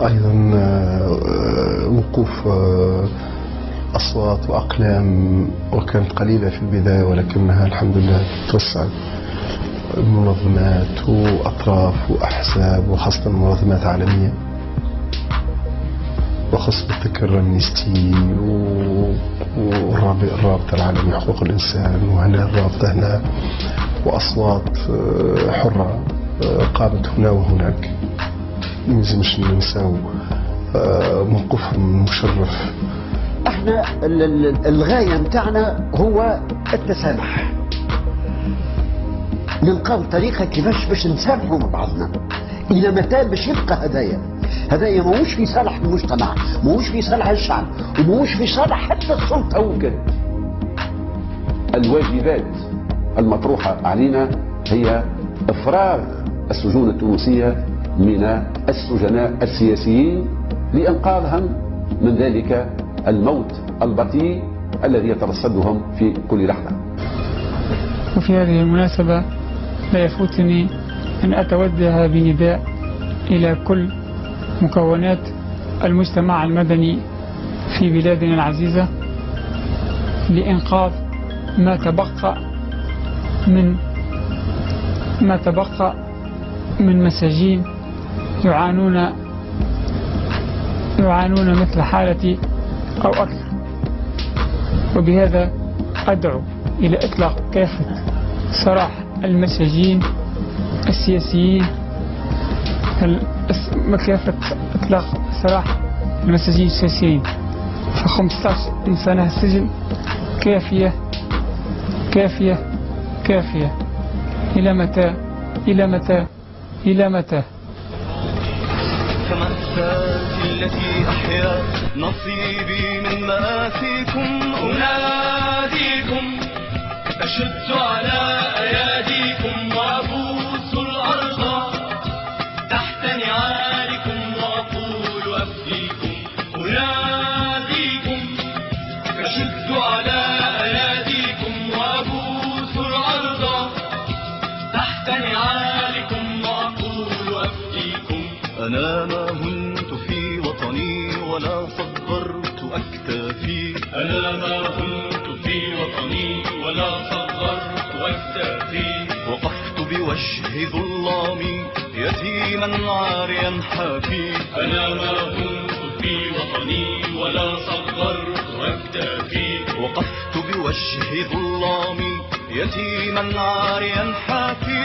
أيضا وقوف أصوات وأقلام، وكانت قليلة في البداية ولكنها الحمد لله توسعت، منظمات وأطراف وأحزاب وخاصة منظمات عالمية، وخاصة تذكر أمنيستي والرابطة العالمية لحقوق الإنسان، وهنا الرابطة هنا، وأصوات حرة قامت هنا وهناك. ملزمش ننساو موقفهم مشرف. احنا الغاية متاعنا هو التسامح، نلقاو طريقة كيفاش باش نسامحوا مع بعضنا. إلى متى باش يبقى هدايا ماهوش في صالح المجتمع، ماهوش في صالح الشعب، وماهوش في صالح حتى السلطة وكذا. الواجبات المطروحة علينا هي إفراغ السجون التونسية من السجناء السياسيين لإنقاذهم من ذلك الموت البطيء الذي يترصدهم في كل لحظة. وفي هذه المناسبة لا يفوتني أن أتوجه بنداء إلى كل مكونات المجتمع المدني في بلادنا العزيزة لإنقاذ ما تبقى من مساجين يعانون مثل حالتي أو أكثر. وبهذا أدعو إلى إطلاق كافة سراح المساجين السياسيين، كافة إطلاق سراح المساجين السياسيين. ف15 سنة السجن كافية كافية كافية. إلى متى؟ إلى متى؟ إلى متى؟ كمأساتي التي أحيا نصيبي من مآسيكم، أناديكم أشد على أياديكم وأبوس الأرض تحت نعالكم وأقول أفديكم. أناديكم أشد على أياديكم وأبوس الأرض تحت نعالكم وأقول أفديكم. أنا ما هنت في وطني ولا صغرت أكتافي، أنا ما هنت في وطني ولا صغرت أكتافي. وقفت بوجه ظلامي يتيما عاريا حافي، أنا ما هنت في وطني ولا صغرت أكتافي. وقفت بوجه ظلامي يتيما عاريا حافي.